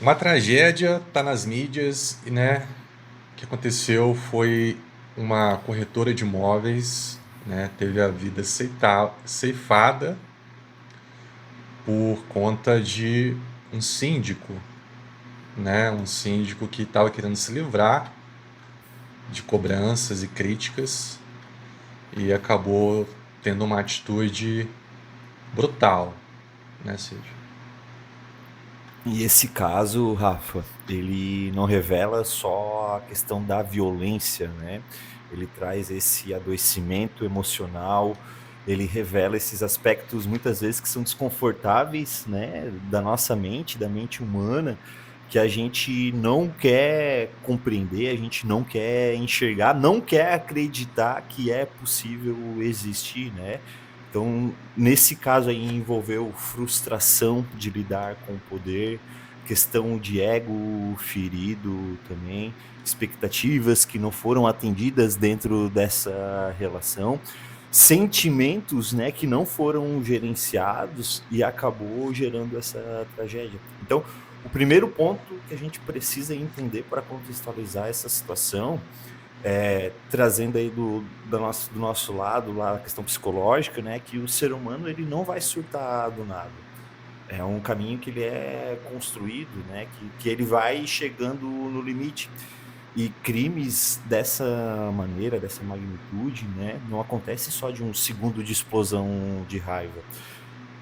Uma tragédia está nas mídias, e, né? O que aconteceu foi uma corretora de imóveis, né? Teve a vida ceifada por conta de um síndico, né? Um síndico que estava querendo se livrar de cobranças e críticas e acabou tendo uma atitude brutal, né, Cid? E esse caso, Rafa, ele não revela só a questão da violência, né? Ele traz esse adoecimento emocional, ele revela esses aspectos muitas vezes que são desconfortáveis, né, da nossa mente, da mente humana, que a gente não quer compreender, a gente não quer enxergar, não quer acreditar que é possível existir, né? Então, nesse caso aí envolveu frustração de lidar com o poder, questão de ego ferido também, expectativas que não foram atendidas dentro dessa relação, sentimentos, né, que não foram gerenciados e acabou gerando essa tragédia. Então, o primeiro ponto que a gente precisa entender para contextualizar essa situação trazendo aí do nosso lado lá a questão psicológica, né, que o ser humano ele não vai surtar do nada. É um caminho que ele é construído, né, que ele vai chegando no limite. E crimes dessa maneira, dessa magnitude, né, não acontece só de um segundo de explosão de raiva.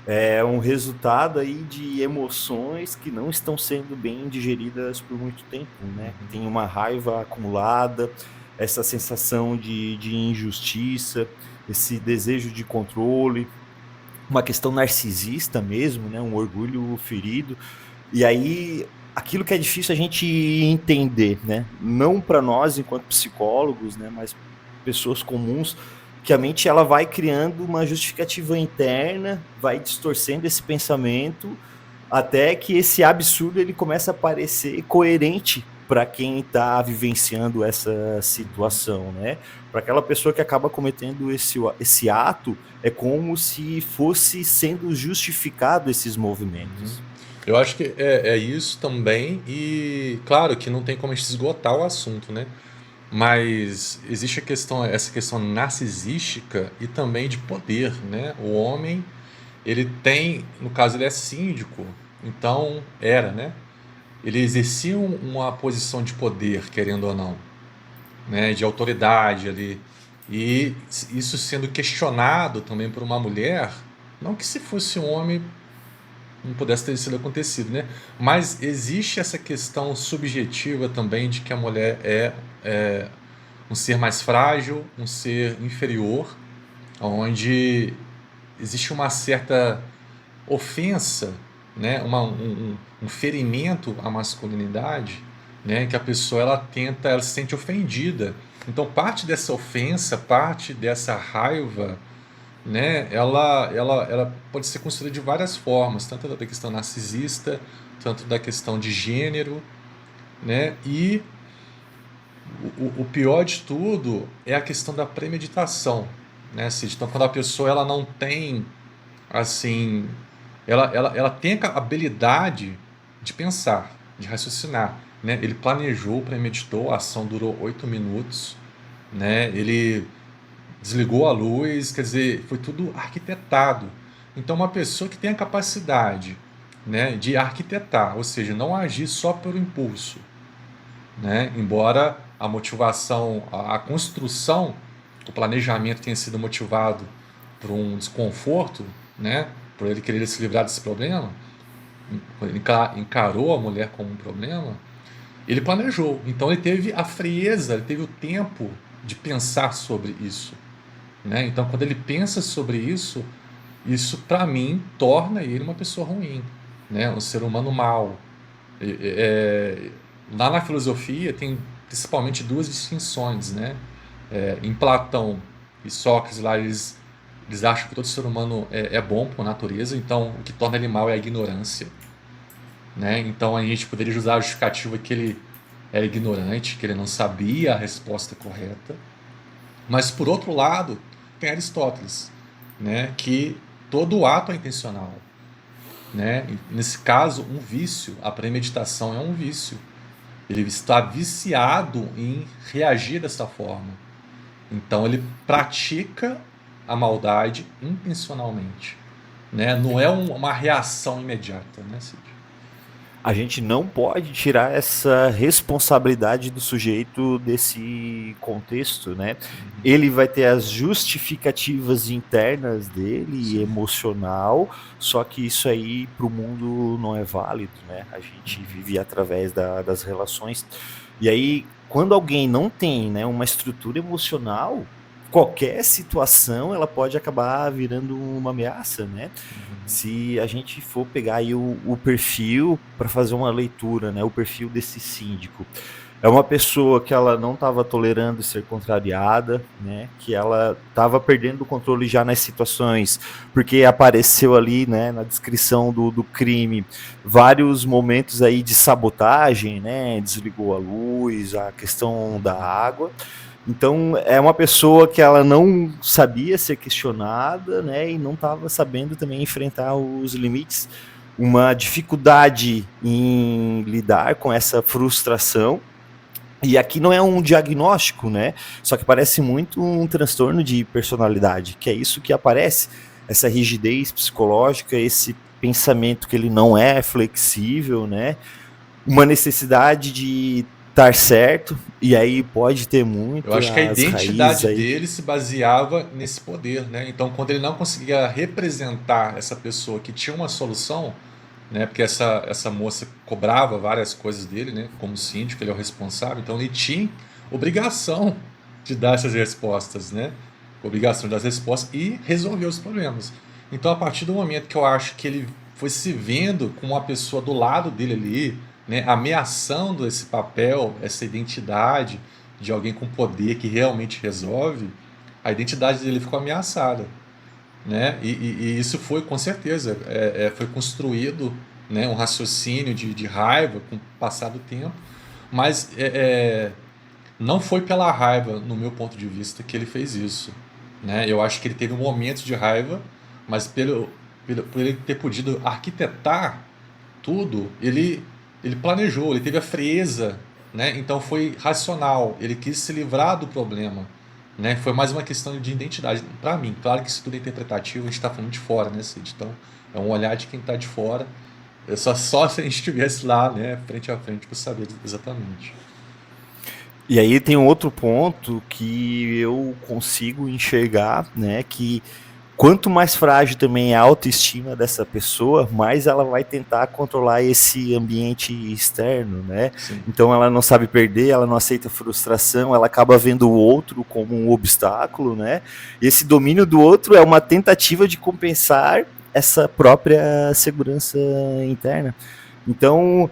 É um resultado aí de emoções que não estão sendo bem digeridas por muito tempo, né? Tem uma raiva acumulada, essa sensação de injustiça, esse desejo de controle, uma questão narcisista mesmo, né? Um orgulho ferido. E aí, aquilo que é difícil a gente entender, né? Não para nós enquanto psicólogos, né? Mas pessoas comuns, que a mente ela vai criando uma justificativa interna, vai distorcendo esse pensamento, até que esse absurdo ele começa a parecer coerente para quem está vivenciando essa situação, né? Para aquela pessoa que acaba cometendo esse ato, é como se fosse sendo justificado esses movimentos. Eu acho que é isso também, e claro que não tem como a gente esgotar o assunto, né? Mas existe essa questão narcisística e também de poder, né? O homem, ele tem, no caso ele é síndico, então era, né? Ele exercia uma posição de poder, querendo ou não, né? De autoridade ali. E isso sendo questionado também por uma mulher, não que se fosse um homem não pudesse ter sido acontecido, né? Mas existe essa questão subjetiva também de que a mulher é um ser mais frágil, um ser inferior, onde existe uma certa ofensa, né? Um ferimento à masculinidade, né? Que a pessoa ela se sente ofendida. Então parte dessa ofensa, parte dessa raiva, né, ela pode ser construída de várias formas, tanto da questão narcisista, tanto da questão de gênero, né, e o pior de tudo é a questão da premeditação, né, Cid? Então, quando a pessoa ela não tem, assim, ela tem a habilidade de pensar, de raciocinar, né, ele planejou, premeditou, a ação durou 8 minutos, né, ele desligou a luz, quer dizer, foi tudo arquitetado. Então, uma pessoa que tem a capacidade, né, de arquitetar, ou seja, não agir só pelo impulso, né, embora a motivação, a construção, o planejamento tenha sido motivado por um desconforto, né, por ele querer se livrar desse problema, ele encarou a mulher como um problema, ele planejou. Então, ele teve a frieza, ele teve o tempo de pensar sobre isso, né? Então, quando ele pensa sobre isso, isso para mim torna ele uma pessoa ruim, né? Um ser humano mau. É, lá na filosofia tem principalmente duas distinções, né? Em Platão e Sócrates, lá eles acham que todo ser humano é bom por natureza, então o que torna ele mau é a ignorância, né? Então a gente poderia usar a justificativa que ele era ignorante, que ele não sabia a resposta correta. Mas por outro lado, tem Aristóteles, né, que todo ato é intencional. né? E nesse caso, um vício, a premeditação é um vício. Ele está viciado em reagir dessa forma. Então ele pratica a maldade intencionalmente, né? Não é uma reação imediata, né, Cid? A gente não pode tirar essa responsabilidade do sujeito desse contexto, né? Uhum. Ele vai ter as justificativas internas dele, Sim. emocional, só que isso aí para o mundo não é válido, né? A gente Uhum. vive através das relações. E aí, quando alguém não tem, né, uma estrutura emocional, qualquer situação ela pode acabar virando uma ameaça, né? Uhum. Se a gente for pegar aí o perfil para fazer uma leitura, né, o perfil desse síndico, é uma pessoa que ela não estava tolerando ser contrariada, né, que ela estava perdendo o controle já nas situações, porque apareceu ali, né, na descrição do crime, vários momentos aí de sabotagem, né, desligou a luz, a questão da Uhum. água. Então é uma pessoa que ela não sabia ser questionada, né, e não estava sabendo também enfrentar os limites, uma dificuldade em lidar com essa frustração. E aqui não é um diagnóstico, né? Só que parece muito um transtorno de personalidade, que é isso que aparece, essa rigidez psicológica, esse pensamento que ele não é flexível, né? Uma necessidade de estar certo, e aí pode ter Eu muito acho que a as raízes identidade aí. dele se baseava nesse poder, né? Então, quando ele não conseguia representar essa pessoa que tinha uma solução, né? Porque essa moça cobrava várias coisas dele, né? Como síndico, ele é o responsável. Então, ele tinha obrigação de dar essas respostas, né? Obrigação de dar as respostas e resolver os problemas. Então, a partir do momento que eu acho que ele foi se vendo com uma pessoa do lado dele ali, né? Ameaçando esse papel, essa identidade de alguém com poder que realmente resolve, a identidade dele ficou ameaçada, né? E isso foi com certeza foi construído, né? Um raciocínio de raiva com o passar do tempo, mas não foi pela raiva, no meu ponto de vista, que ele fez isso, né? Eu acho que ele teve um momento de raiva, mas por ele ter podido arquitetar tudo, ele planejou, ele teve a frieza, né? Então foi racional, ele quis se livrar do problema, né? Foi mais uma questão de identidade. Para mim, claro que isso tudo é interpretativo, a gente está falando de fora, né, Cid? Então é um olhar de quem está de fora. Só se a gente estivesse lá, né, frente a frente, para saber exatamente. E aí tem um outro ponto que eu consigo enxergar, né, que quanto mais frágil também é a autoestima dessa pessoa, mais ela vai tentar controlar esse ambiente externo, né? Sim. Então ela não sabe perder, ela não aceita frustração, ela acaba vendo o outro como um obstáculo, né? E esse domínio do outro é uma tentativa de compensar essa própria segurança interna. Então,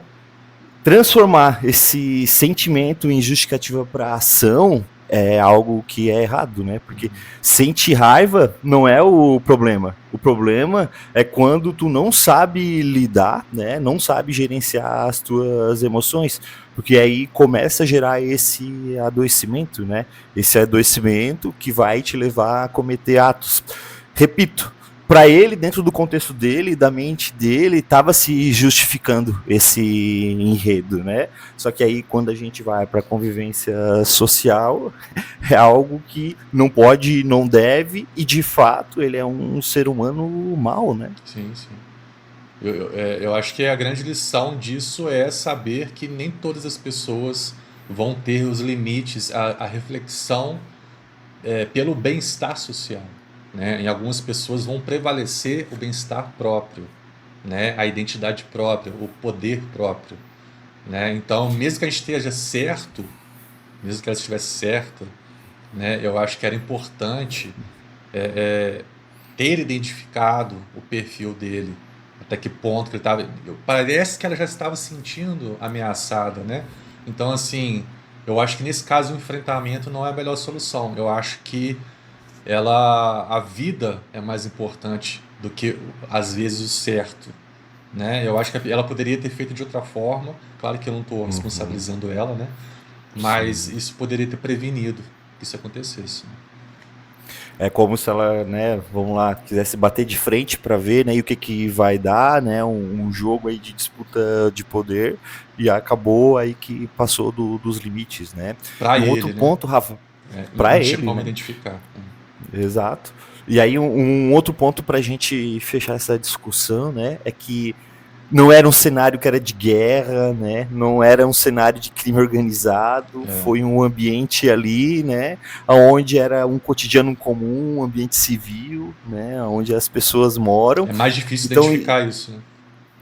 transformar esse sentimento em justificativa para ação é algo que é errado, né? Porque Uhum. sentir raiva não é o problema. O problema é quando tu não sabe lidar, né? Não sabe gerenciar as tuas emoções, porque aí começa a gerar esse adoecimento, né? Esse adoecimento que vai te levar a cometer atos. Repito, para ele, dentro do contexto dele, da mente dele, estava se justificando esse enredo, né? Só que aí, quando a gente vai para a convivência social, é algo que não pode, não deve, e de fato ele é um ser humano mau, né? Sim, sim. Eu acho que a grande lição disso é saber que nem todas as pessoas vão ter os limites, a reflexão pelo bem-estar social, né? Em algumas pessoas vão prevalecer o bem-estar próprio, né? A identidade própria, o poder próprio, né? Então, mesmo que a gente esteja certo, mesmo que ela estivesse certa, né? Eu acho que era importante ter identificado o perfil dele, até que ponto que ele estava. Parece que ela já estava se sentindo ameaçada, né? Então, assim, eu acho que nesse caso o enfrentamento não é a melhor solução. Eu acho que a vida é mais importante do que às vezes o certo, né? Eu acho que ela poderia ter feito de outra forma. Claro que eu não estou Uhum, responsabilizando ela, né? Mas sim. isso poderia ter prevenido que isso acontecesse. É como se ela, né, vamos lá, quisesse bater de frente para ver, né, e o que que vai dar, né, um jogo aí de disputa de poder, e acabou aí que passou dos limites, né. Pra E um outro ele, né? ponto, Rafa, Não para tinha ele, como né, identificar. exato. E aí um outro ponto para a gente fechar essa discussão, né, é que não era um cenário que era de guerra, né? Não era um cenário de crime organizado, É, foi um ambiente ali, né? Onde era um cotidiano comum, um ambiente civil, né? Onde as pessoas moram. é mais difícil Então, identificar isso, né?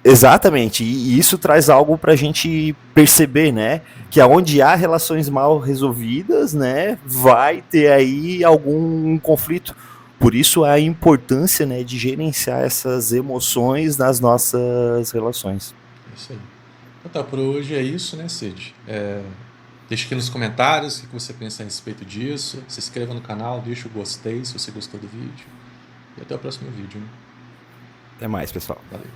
exatamente, e isso traz algo para a gente perceber, né? Que aonde há relações mal resolvidas, né, vai ter aí algum conflito. Por isso a importância, né, de gerenciar essas emoções nas nossas relações. É isso aí. Então tá, por hoje é isso, né, Cid? Deixa aqui nos comentários o que você pensa a respeito disso. Se inscreva no canal, deixa o gostei se você gostou do vídeo. E até o próximo vídeo, né? Até mais, pessoal. Valeu.